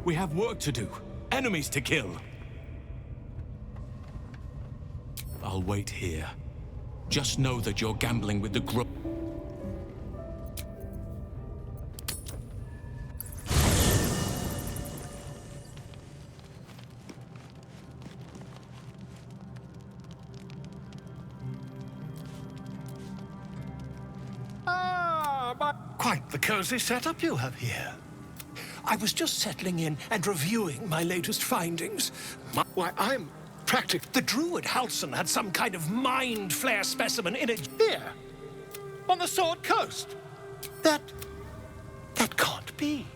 We have work to do. Enemies to kill. I'll wait here. Just know that you're gambling with the Quite the cozy setup you have here. I was just settling in and reviewing my latest findings. Why, I'm practically... The druid Halson had some kind of mind flare specimen in it here, on the Sword Coast. That can't be.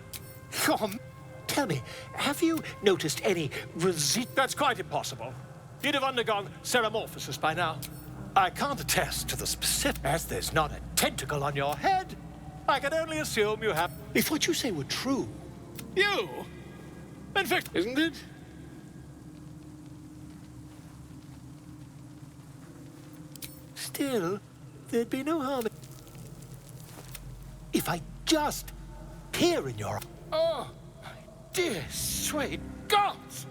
Tell me, have you noticed any That's quite impossible. You'd have undergone ceramorphosis by now. I can't attest to the specific, as there's not a tentacle on your head. I can only assume you have... If what you say were true... You! In fact, isn't it? Still, there'd be no harm if I just peer in your... Oh, my dear sweet gods!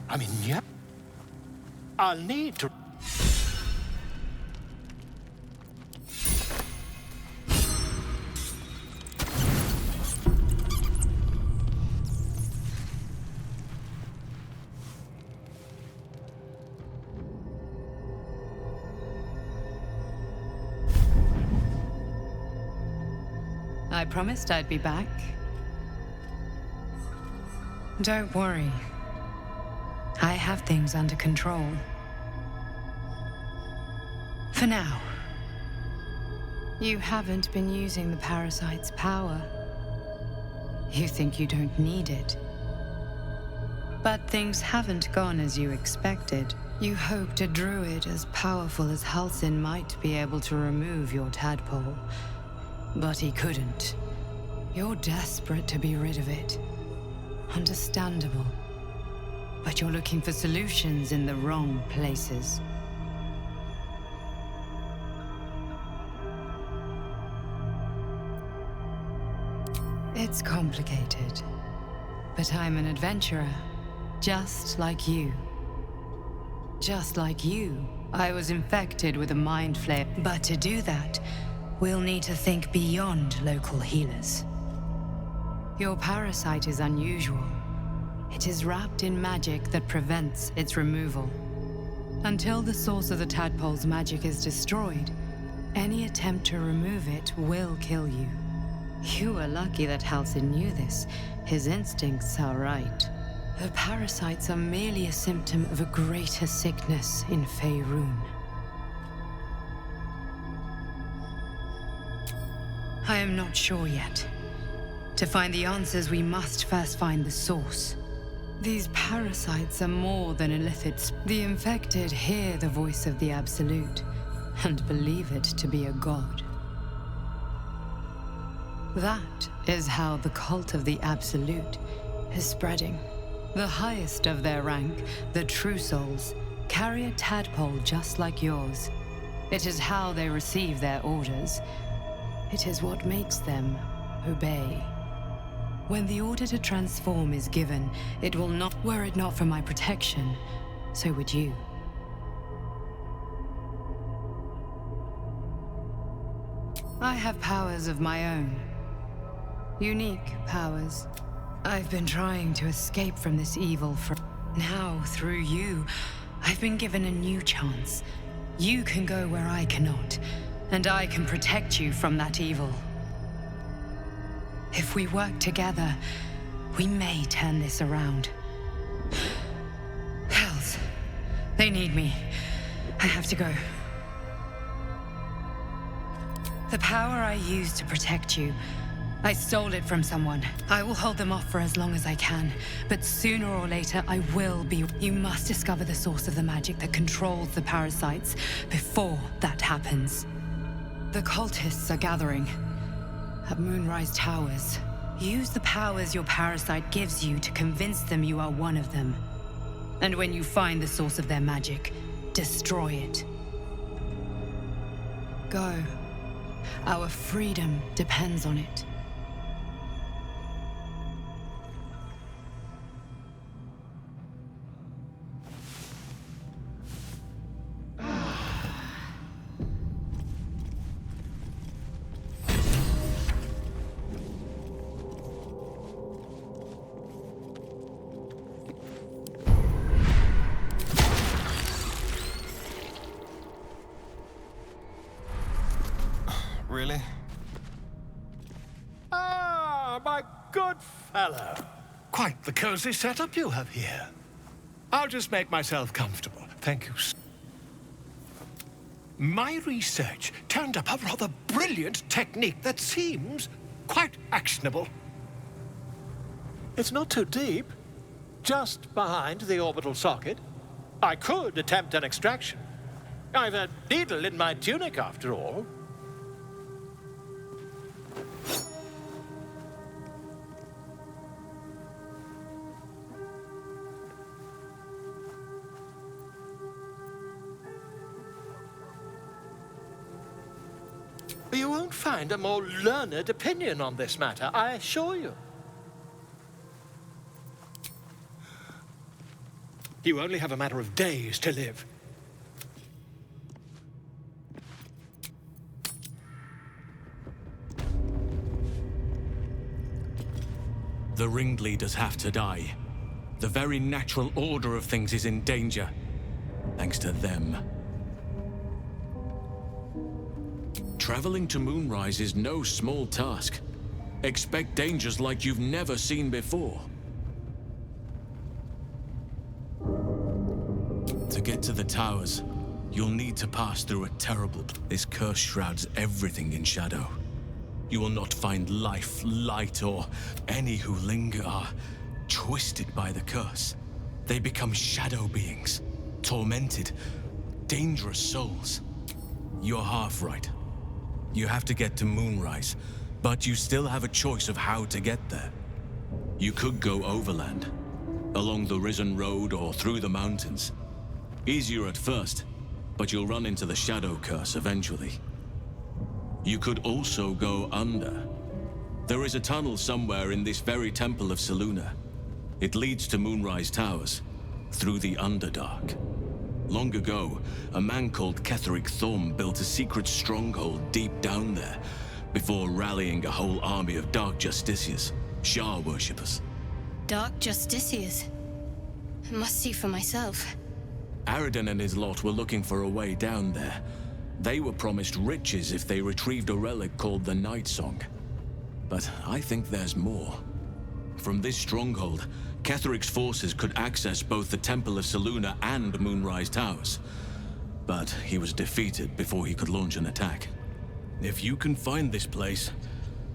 I mean, yeah. I'll need to... I promised I'd be back. Don't worry. I have things under control. For now. You haven't been using the parasite's power. You think you don't need it. But things haven't gone as you expected. You hoped a druid as powerful as Halsin might be able to remove your tadpole. But he couldn't. You're desperate to be rid of it. Understandable. But you're looking for solutions in the wrong places. It's complicated. But I'm an adventurer, just like you. Just like you, I was infected with a mind flare. But to do that, we'll need to think beyond local healers. Your parasite is unusual. It is wrapped in magic that prevents its removal. Until the source of the tadpole's magic is destroyed, any attempt to remove it will kill you. You were lucky that Halsin knew this. His instincts are right. The parasites are merely a symptom of a greater sickness in Faerun. I am not sure yet. To find the answers, we must first find the source. These parasites are more than illithids. The infected hear the voice of the Absolute and believe it to be a god. That is how the cult of the Absolute is spreading. The highest of their rank, the True Souls, carry a tadpole just like yours. It is how they receive their orders. It is what makes them obey. When the order to transform is given, it will not... Were it not for my protection, so would you. I have powers of my own. Unique powers. I've been trying to escape from this evil for... Now, through you, I've been given a new chance. You can go where I cannot, and I can protect you from that evil. If we work together, we may turn this around. Hells, they need me. I have to go. The power I used to protect you, I stole it from someone. I will hold them off for as long as I can, but sooner or later I will be... You must discover the source of the magic that controls the parasites before that happens. The cultists are gathering at Moonrise Towers. Use the powers your parasite gives you to convince them you are one of them. And when you find the source of their magic, destroy it. Go. Our freedom depends on it. Really? Ah, my good fellow. Quite the cozy setup you have here. I'll just make myself comfortable. Thank you. My research turned up a rather brilliant technique that seems quite actionable. It's not too deep, just behind the orbital socket. I could attempt an extraction. I've a needle in my tunic, after all. You won't find a more learned opinion on this matter, I assure you. You only have a matter of days to live. The ringleaders have to die. The very natural order of things is in danger, thanks to them. Traveling to Moonrise is no small task. Expect dangers like you've never seen before. To get to the towers, you'll need to pass through a terrible... This curse shrouds everything in shadow. You will not find life, light, or any who linger are twisted by the curse. They become shadow beings, tormented, dangerous souls. You're half right. You have to get to Moonrise, but you still have a choice of how to get there. You could go overland, along the Risen Road or through the mountains. Easier at first, but you'll run into the shadow curse eventually. You could also go under. There is a tunnel somewhere in this very temple of Selûne. It leads to Moonrise Towers, through the Underdark. Long ago, a man called Ketheric Thorm built a secret stronghold deep down there, before rallying a whole army of Dark Justiciars, Shah worshippers. Dark Justiciars? I must see for myself. Aradin and his lot were looking for a way down there. They were promised riches if they retrieved a relic called the Night Song. But I think there's more. From this stronghold, Ketheric's forces could access both the Temple of Selûne and Moonrise Towers. But he was defeated before he could launch an attack. If you can find this place,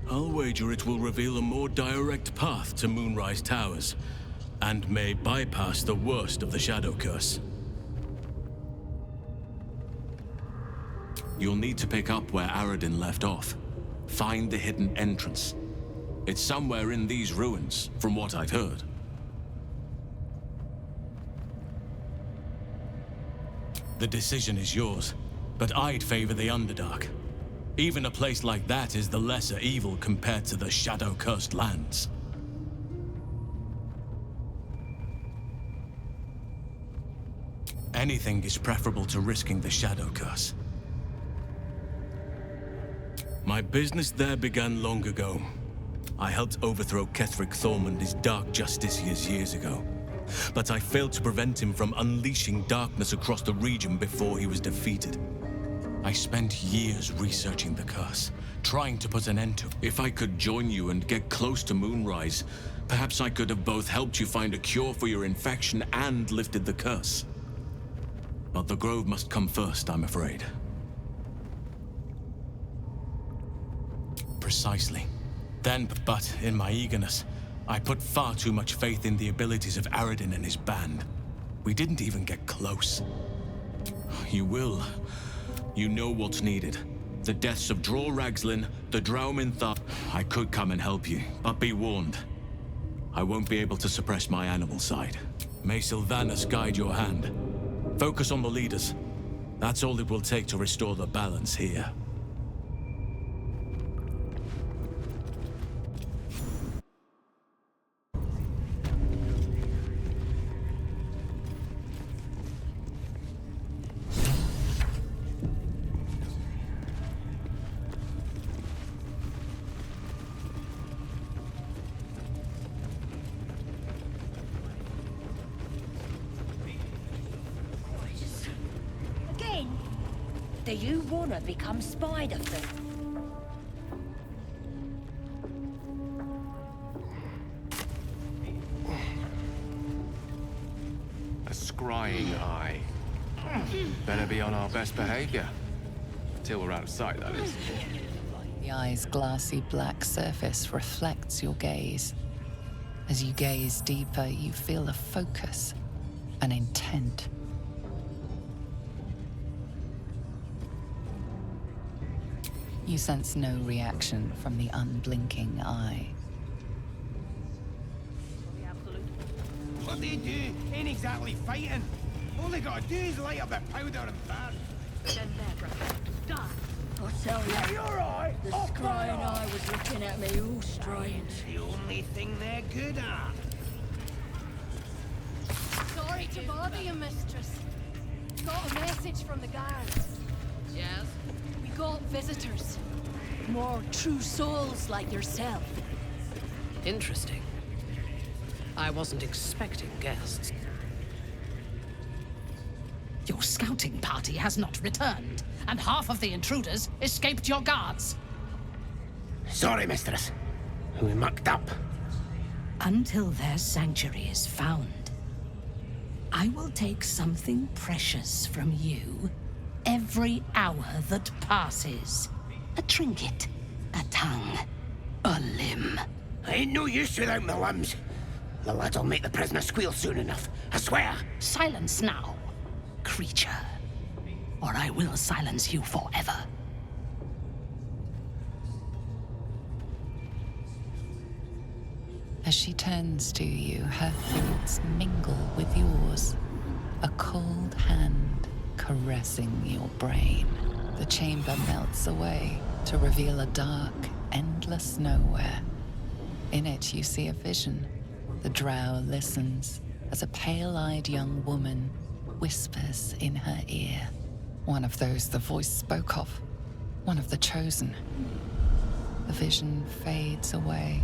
I'll wager it will reveal a more direct path to Moonrise Towers, and may bypass the worst of the Shadow Curse. You'll need to pick up where Aradin left off. Find the hidden entrance. It's somewhere in these ruins, from what I've heard. The decision is yours, but I'd favor the Underdark. Even a place like that is the lesser evil compared to the shadow-cursed lands. Anything is preferable to risking the shadow curse. My business there began long ago. I helped overthrow Ketheric Thorm and his Dark Justiciars years ago. But I failed to prevent him from unleashing darkness across the region before he was defeated. I spent years researching the curse, trying to put an end to it. If I could join you and get close to Moonrise, perhaps I could have both helped you find a cure for your infection and lifted the curse. But the Grove must come first, I'm afraid. Precisely. Then, but in my eagerness, I put far too much faith in the abilities of Aradin and his band. We didn't even get close. You will. You know what's needed. The deaths of Dror Ragzlin, the Draumin. I could come and help you, but be warned. I won't be able to suppress my animal side. May Sylvanas guide your hand. Focus on the leaders. That's all it will take to restore the balance here. Do you wanna become Spider-Foot? Better be on our best behavior. Till we're out of sight, that is. The eye's glassy black surface reflects your gaze. As you gaze deeper, you feel a focus, an intent. You sense no reaction from the unblinking eye. What they do ain't exactly fighting. All they gotta do is light up a powder and burn. I tell you, Hey, you alright? the scrying eye was looking at me all strange. The only thing they're good at. Sorry to bother you, mistress. Got a message from the guards. Yes? We got visitors. More true souls like yourself. Interesting. I wasn't expecting guests. Your scouting party has not returned, and half of the intruders escaped your guards. Sorry, mistress. We mucked up. Until their sanctuary is found, I will take something precious from you every hour that passes. A trinket, a tongue, a limb. I ain't no use without my limbs. The lads'll make the prisoner squeal soon enough, I swear. Silence now, creature, or I will silence you forever. As she turns to you, her thoughts mingle with yours. A cold hand caressing your brain. The chamber melts away to reveal a dark, endless nowhere. In it, you see a vision. The drow listens as a pale-eyed young woman whispers in her ear. One of those the voice spoke of. One of the chosen. The vision fades away.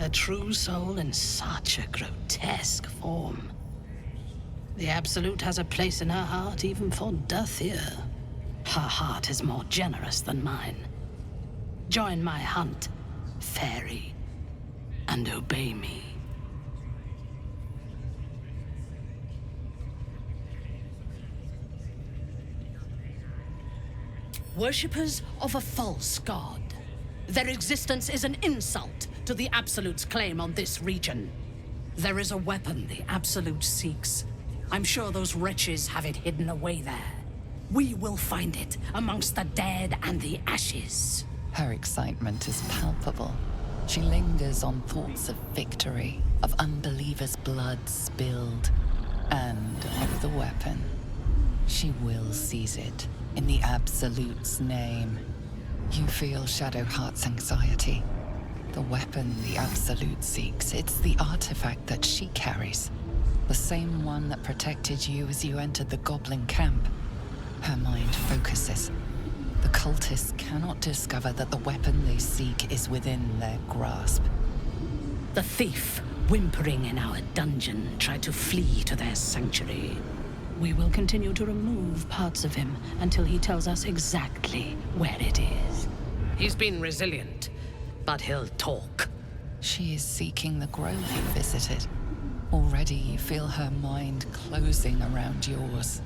A true soul in such a grotesque form. The Absolute has a place in her heart even for Dathir. Her heart is more generous than mine. Join my hunt, fairy, and obey me. Worshippers of a false god. Their existence is an insult to the Absolute's claim on this region. There is a weapon the Absolute seeks. I'm sure those wretches have it hidden away there. We will find it amongst the dead and the ashes. Her excitement is palpable. She lingers on thoughts of victory, of unbelievers' blood spilled, and of the weapon. She will seize it, in the Absolute's name. You feel Shadowheart's anxiety. The weapon the Absolute seeks, it's the artifact that she carries. The same one that protected you as you entered the Goblin camp. Her mind focuses. The cultists cannot discover that the weapon they seek is within their grasp. The thief, whimpering in our dungeon, tried to flee to their sanctuary. We will continue to remove parts of him until he tells us exactly where it is. He's been resilient, but he'll talk. She is seeking the grove you visited. Already you feel her mind closing around yours.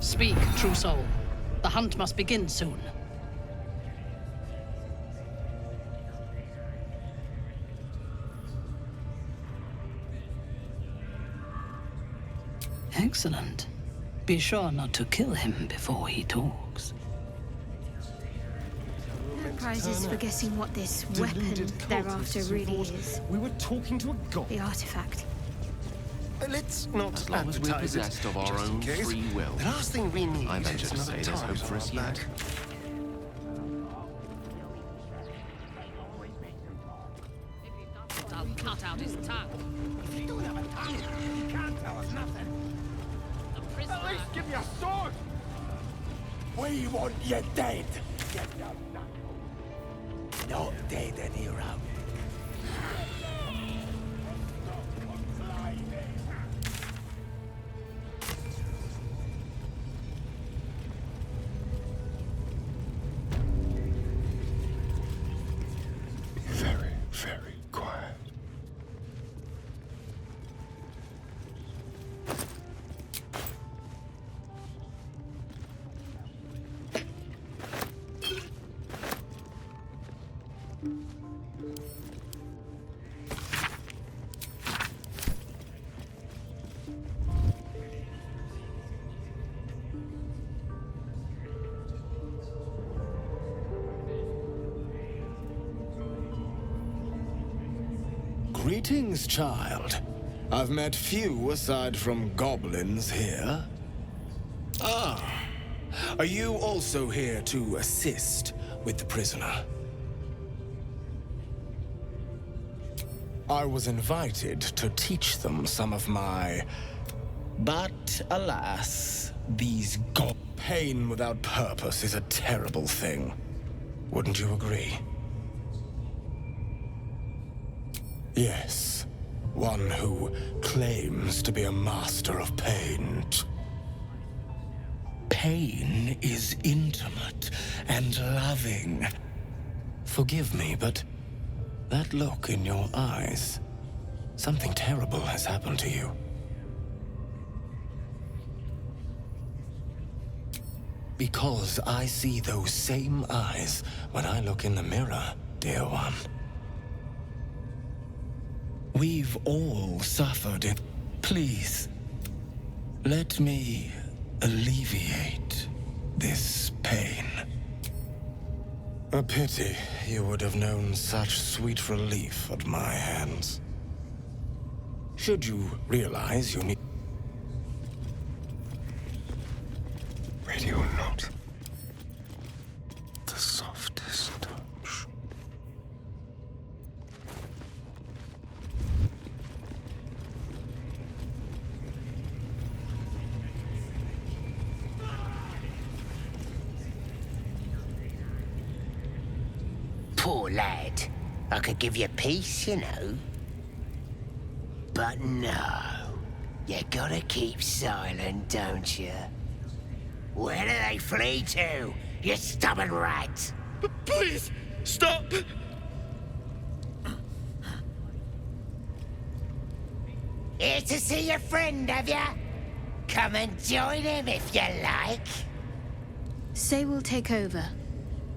Speak, true soul. The hunt must begin soon. Excellent. Be sure not to kill him before he talks. Prizes for guessing what this weapon they're after really is. We were talking to a god. The artifact. Let's not As long as we're advertise it, possessed of our just in own case. free will. The last thing we need I venture is to another say there's hope for us our yet. back. I'll cut out his tongue. If you don't have a tongue, you can't tell us nothing. The prisoner... At least give me a sword! We want you dead! Get your knuckle. Not dead any round. Greetings, child. I've met few aside from goblins here. Ah, are you also here to assist with the prisoner? I was invited to teach them some of my... But alas, these pain without purpose is a terrible thing. Wouldn't you agree? Yes, one who claims to be a master of pain. Pain is intimate and loving. Forgive me, but that look in your eyes, something terrible has happened to you. Because I see those same eyes when I look in the mirror, dear one. We've all suffered it. Please, let me alleviate this pain. A pity you would have known such sweet relief at my hands. Should you realize you need... Radio note. The softest touch. Poor lad. I could give you peace, you know. But no. You gotta keep silent, don't you? Where do they flee to, you stubborn rat? Please, stop! Here to see your friend, have ya? Come and join him if you like. Say we'll take over.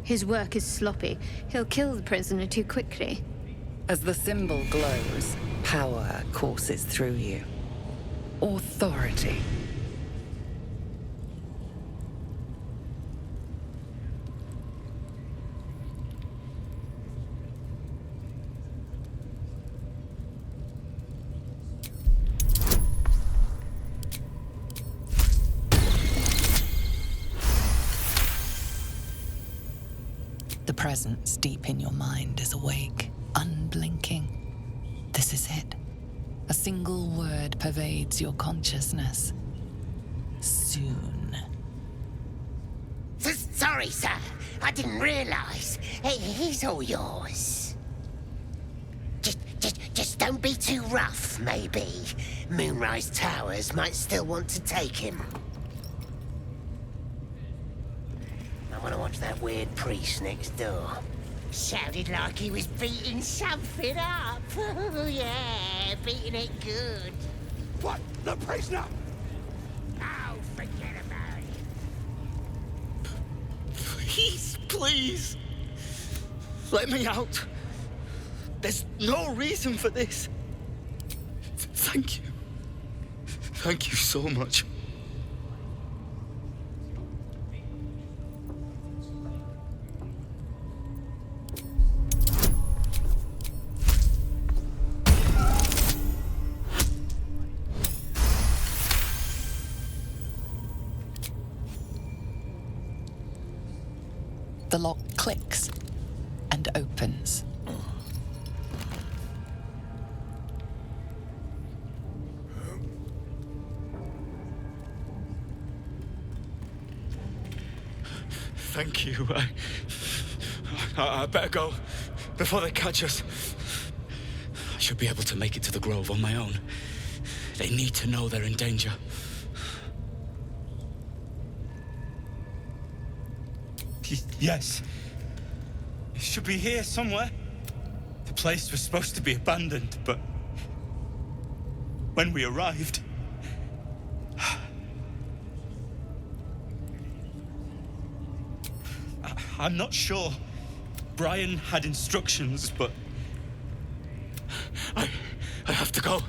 His work is sloppy. He'll kill the prisoner too quickly. As the symbol glows, power courses through you. Authority. The presence deep in your mind is awake, unblinking. This is it. A single word pervades your consciousness. Soon. Sorry, sir. I didn't realize. He's all yours. Just don't be too rough, maybe. Moonrise Towers might still want to take him. I want to watch that weird priest next door. Sounded like he was beating something up. Oh, yeah, beating it good. What? The prisoner? Oh, forget about it. Please, please. Let me out. There's no reason for this. Thank you. Thank you so much. The lock clicks and opens. Thank you. I better go before they catch us. I should be able to make it to the Grove on my own. They need to know they're in danger. Yes. It should be here somewhere. The place was supposed to be abandoned, but when we arrived, I'm not sure. Brian had instructions, but I have to go.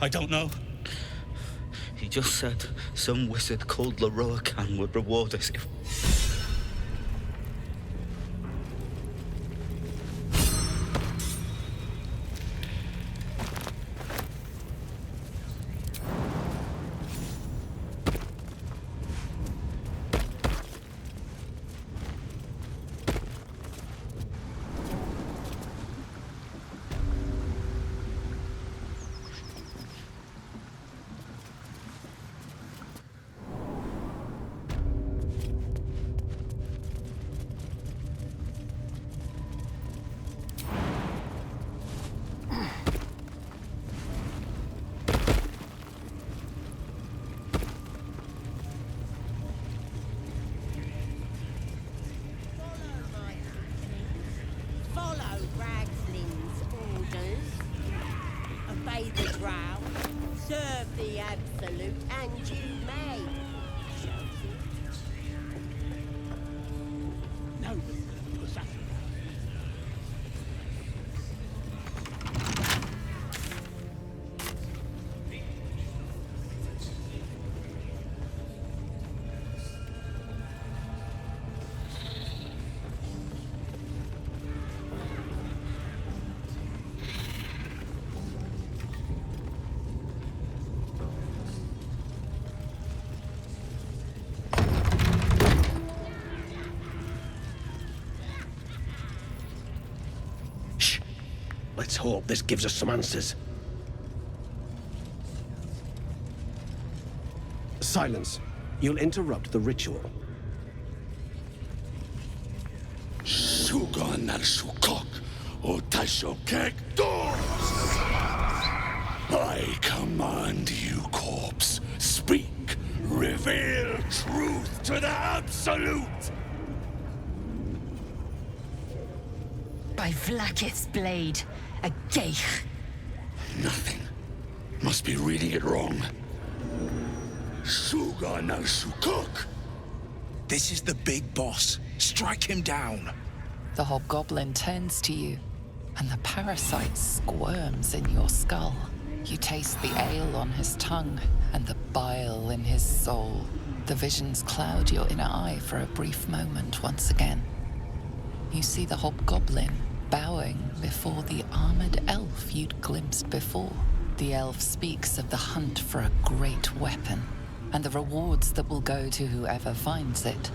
I don't know. He just said some wizard called Leroacan would reward us if... Let's hope this gives us some answers. Silence. You'll interrupt the ritual. I command you, corpse. Speak. Reveal truth to the Absolute. By Vlaakith's blade, a geich. Nothing. Must be reading it wrong. Suga no Shukuk. This is the big boss. Strike him down. The hobgoblin turns to you, and the parasite squirms in your skull. You taste the ale on his tongue and the bile in his soul. The visions cloud your inner eye for a brief moment once again. You see the hobgoblin bowing before the armored elf you'd glimpsed before. The elf speaks of the hunt for a great weapon and the rewards that will go to whoever finds it.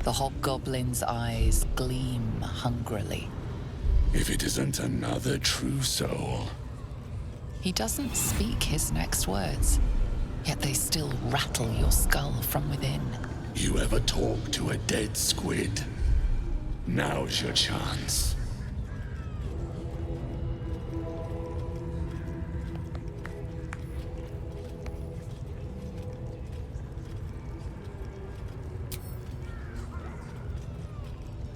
The hobgoblin's eyes gleam hungrily. If it isn't another true soul. He doesn't speak his next words, yet they still rattle your skull from within. You ever talk to a dead squid? Now's your chance.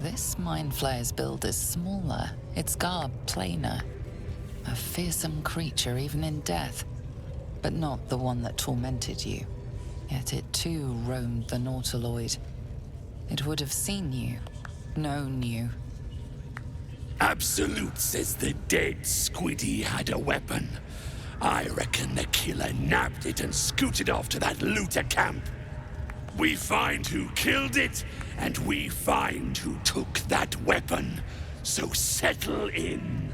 This Mind Flayer's build is smaller, its garb plainer. A fearsome creature even in death, but not the one that tormented you. Yet it too roamed the Nautiloid. It would have seen you, known you. Absolute says the dead squiddy had a weapon. I reckon the killer nabbed it and scooted off to that looter camp. We find who killed it, and we find who took that weapon. So settle in.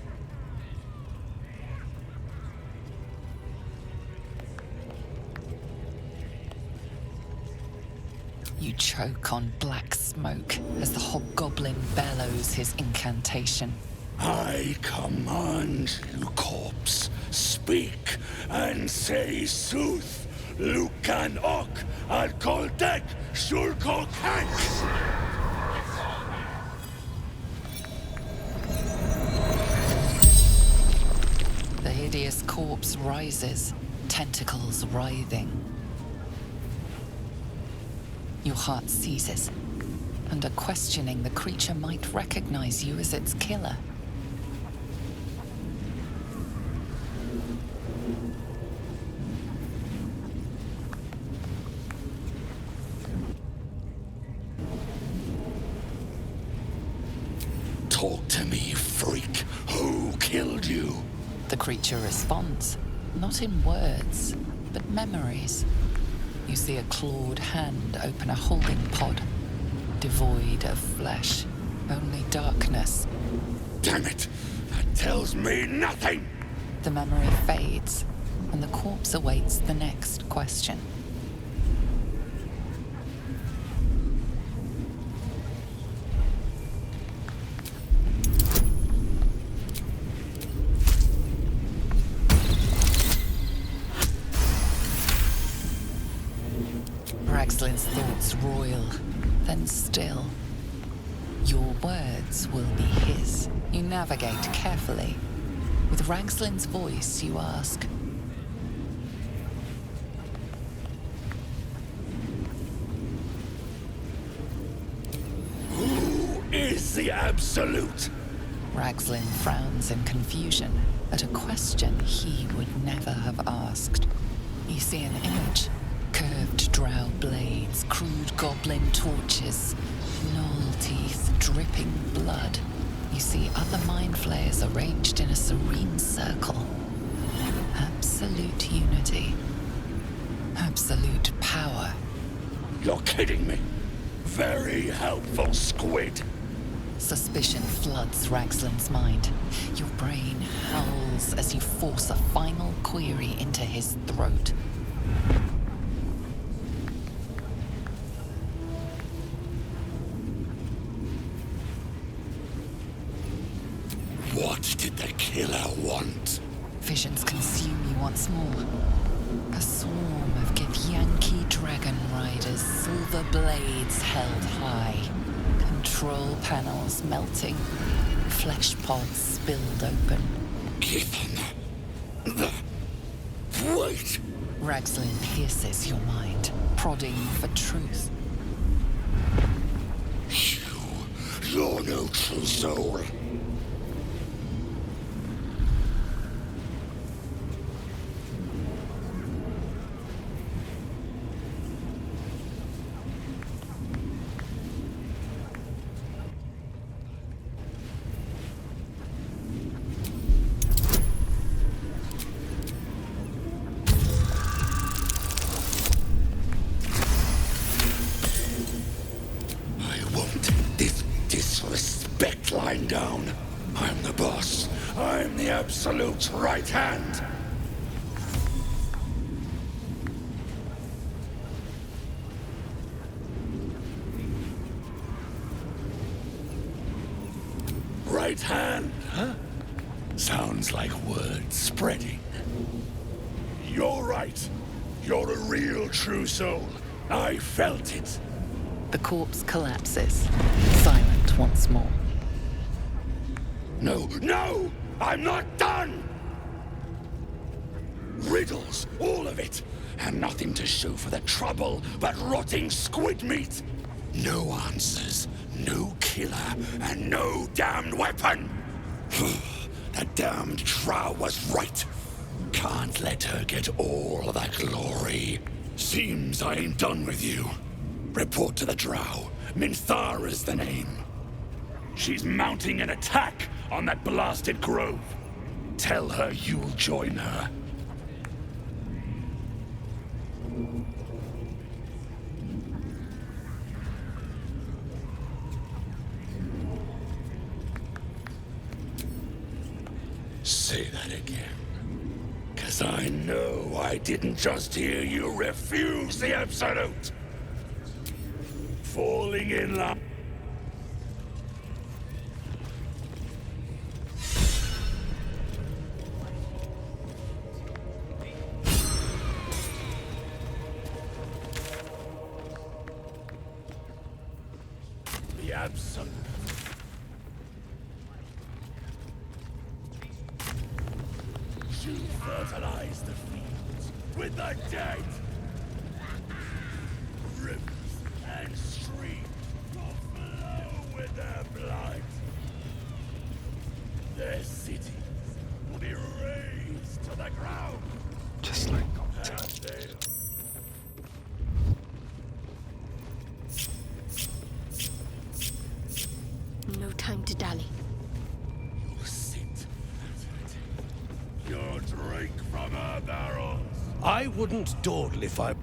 You choke on black smoke as the hobgoblin bellows his incantation. I command you, corpse. Speak and say sooth. Lucan ok al koldek shulkok hank. The hideous corpse rises, tentacles writhing. Your heart seizes. Under questioning, the creature might recognize you as its killer. Talk to me, freak. Who killed you? The creature responds, not in words, but memories. You see a clawed hand open a holding pod, devoid of flesh, only darkness. Damn it! That tells me nothing! The memory fades, and the corpse awaits the next question. Ragslin's thoughts roil, then still. Your words will be his. You navigate carefully. With Ragslin's voice, you ask, Who is the Absolute? Ragslin frowns in confusion at a question he would never have asked. You see an image. Curved drow blades, crude goblin torches, gnoll teeth dripping blood. You see other mind flayers arranged in a serene circle. Absolute unity. Absolute power. You're kidding me. Very helpful, squid. Suspicion floods Ragslin's mind. Your brain howls as you force a final query into his throat. What did the killer want. Visions consume you once more. A swarm of Githyanki dragon riders, silver blades held high. Control panels melting. Flesh pods spilled open. Given the... Wait! Ragslin pierces your mind, prodding for truth. You're no true soul. Lying down. I'm the boss. I'm the absolute right hand. Right hand, huh? Sounds like word spreading. You're right. You're a real true soul. I felt it. The corpse collapses, silent once more. No, no! I'm not done! Riddles, all of it, and nothing to show for the trouble but rotting squid meat. No answers, no killer, and no damned weapon. The damned Drow was right. Can't let her get all of that glory. Seems I ain't done with you. Report to the Drow. Minthara's the name. She's mounting an attack on that blasted grove. Tell her you'll join her. Say that again. 'Cause I know I didn't just hear you refuse the Absolute. Falling in love. The Absolute. You fertilize the fields with the dead. Rivers and streams will flow with their blood. Their cities will be razed to the ground. Just like No time to dally. You'll sit your drink from her barrels. I wouldn't dawdle if I...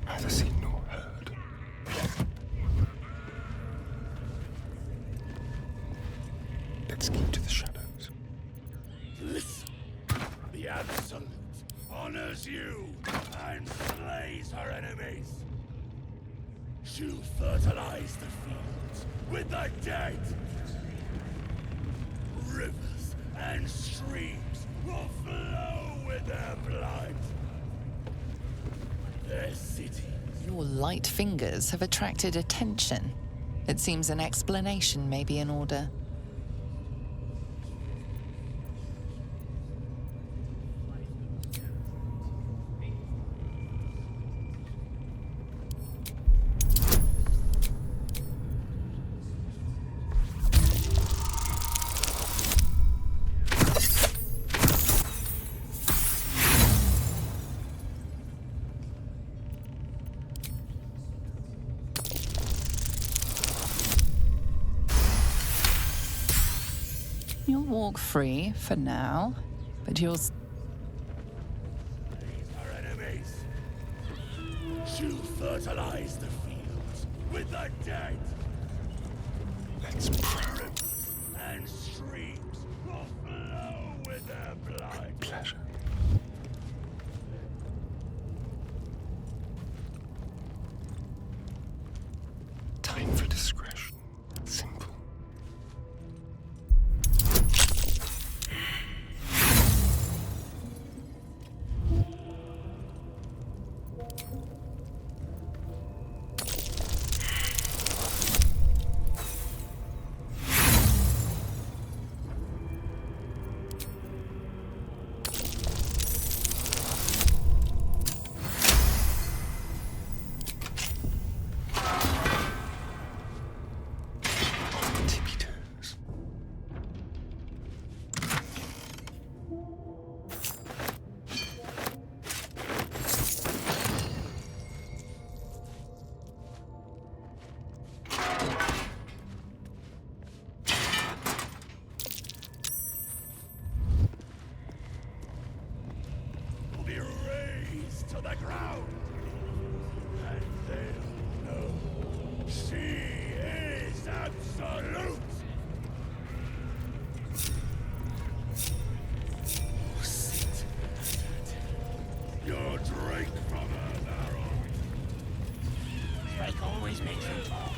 Neither seen nor heard. Let's keep to the shadows. Listen, the Absolute honors you and slays her enemies. She'll fertilize the fields with the dead. Rivers and streams will flow with their blood. Their cities. Your light fingers have attracted attention. It seems an explanation may be in order. You'll walk free for now, but you'll... Our enemies. She'll fertilize the fields with the dead. Let's pray. And streams With pleasure. Time for discretion. Simple. Be razed to the ground, and they'll know she is absolute. Sit. Your drink from her barrel. Drake always makes them talk.